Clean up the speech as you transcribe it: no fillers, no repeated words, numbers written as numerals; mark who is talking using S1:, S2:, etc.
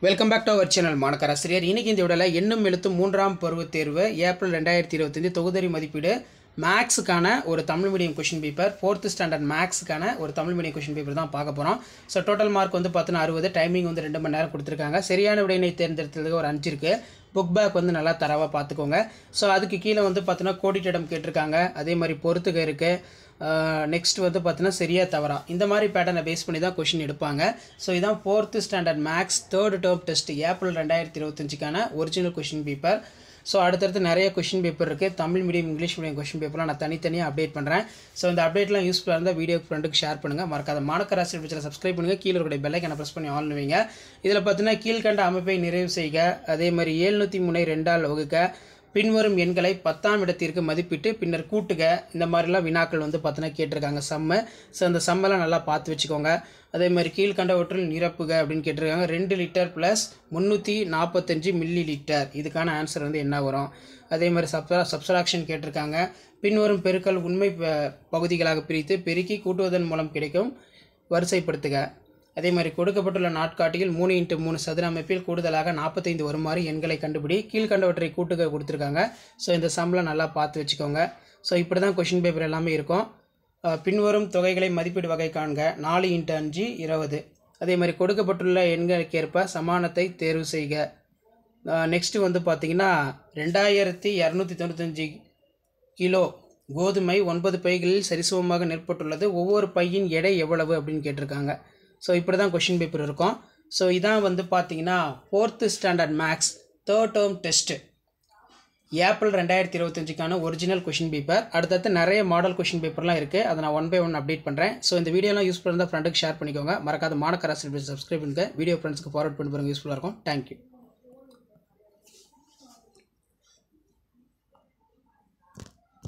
S1: Welcome back to our channel மாணக்கராசிரியர். இன்றைக்கி இந்த விடல எண்ணும் எழுத்தும் மூன்றாம் பருவத் தேர்வு ஏப்ரல் 2025 தொகுதறி மதிப்பீடு மேக்ஸுக்கான ஒரு Tamil medium question paper 4th standard மேக்ஸுக்கான ஒரு தமிழ் மீடியம் கொஷின் பேப்பர் தான் பார்க்க போகிறோம். ஸோ டோட்டல் மார்க் வந்து பார்த்தீங்கன்னா 60, டைமிங் வந்து 2 மணி நேரம் கொடுத்துருக்காங்க. சரியான விடையினை தேர்ந்தெடுத்ததுக்கு ஒரு 5 இருக்குது. புக் பேக் வந்து நல்லா தரவாக பார்த்துக்கோங்க. ஸோ அதுக்கு கீழே வந்து பார்த்தீங்கன்னா கோடிட்டிடம் கேட்டிருக்காங்க. அதே மாதிரி பொறுத்துக்க இருக்குது. நெக்ஸ்ட் வந்து பார்த்தீங்கன்னா சரியா தவறா இந்த மாதிரி பேட்டர்னை பேஸ் பண்ணி தான் கொஷின் எடுப்பாங்க. ஸோ இதான் 4th standard maths 3rd term test April 2025க்கான ஒரிஜினல் கொஷின் பேப்பர். ஸோ அடுத்தடுத்து நிறைய கொஷின் பேப்பர் இருக்குது. Tamil medium English medium question பேப்பர்லாம் நான் தனித்தனியாக அப்டேட் பண்ணுறேன். ஸோ இந்த அப்டேட்லாம் யூஸ்ஃபுல்லாக இருந்தால் வீடியோ ஃப்ரெண்டுக்கு ஷேர் பண்ணுங்கள். மறக்காத மாணக்கராசி சேனலை சப்ஸ்கிரைப் பண்ணுங்கள். கீழே இருக்கிற பெல் ஐகானை ப்ரெஸ் பண்ணி ஆன் பண்ணுவீங்க. இதில் பார்த்தீங்கன்னா கீழ்கண்ட அமைப்பை நிறைவு செய்க, அதே மாதிரி 703 2ஆல் வகுக்க, பின்வரும் எண்களை 10ஆம் இடத்திற்கு மதிப்பிட்டு பின்னர் கூட்டுக, இந்த மாதிரிலாம் வினாக்கள் வந்து பார்த்தீங்கன்னா கேட்டிருக்காங்க சம்மு. ஸோ அந்த சம்மெல்லாம் நல்லா பார்த்து வச்சுக்கோங்க. அதே மாதிரி கீழ்கண்டவற்றில் நிரப்புக அப்படின்னு கேட்டிருக்காங்க. 2 லிட்டர் ப்ளஸ் 345 மில்லி லிட்டர், இதுக்கான ஆன்சர் வந்து என்ன வரும்? அதே மாதிரி சப்ஸ்ட்ராக்ஷன் கேட்டிருக்காங்க. பின்வரும் பெருக்கல் உண்மை பகுதிகளாக பிரித்து பெருக்கி கூட்டுவதன் மூலம் கிடைக்கும் வரிசைப்படுத்துக. அதே மாதிரி கொடுக்கப்பட்டுள்ள நாட்காட்டியில் 3x3 சதுர அமைப்பில் கூடுதலாக 45 வருமாறு எண்களை கண்டுபிடி, கீழ்கண்டவற்றை கூட்டுக கொடுத்துருக்காங்க. ஸோ இந்த சம்மில் நல்லா பார்த்து வச்சுக்கோங்க. ஸோ இப்படி தான் கொஷின் பேப்பர் எல்லாமே இருக்கும். பின்வரும் தொகைகளை மதிப்பீடு வகை காண்க. 4x5 20. அதே மாதிரி கொடுக்கப்பட்டுள்ள எண்களுக்கேற்ப சமானத்தை தேர்வு செய்க. நெக்ஸ்ட்டு வந்து பார்த்திங்கன்னா 2295 கிலோ கோதுமை 9 பைகளில் சரிசமமாக நெற்பட்டுள்ளது. ஒவ்வொரு பையின் எடை எவ்வளவு அப்படின்னு கேட்டிருக்காங்க. ஸோ இப்படி தான் கொஷின் பேப்பர் இருக்கும். ஸோ இதான் வந்து பார்த்தீங்கன்னா 4th standard maths 3rd term test April 2025க்கான ஒரிஜினல் கொஷின் பேப்பர். அடுத்தடுத்து நிறைய மாடல் கொஷின் பேப்பர்லாம் இருக்குது. அதை நான் 1 by 1 அப்டேட் பண்ணுறேன். ஸோ இந்த வீடியோலாம் யூஸ்ஃபுல்லாக இருந்தால் ஃப்ரெண்டுக்கு ஷேர் பண்ணிக்கோங்க. மறக்காத மாணக்கராசி சப்ஸ்கிரைப் பண்ணுங்கள். வீடியோ ஃப்ரெண்ட்ஸ்க்கு ஃபார்வர்ட் பண்ணி பாருங்கள், யூஸ்ஃபுல்லாக இருக்கும். தேங்க்யூ.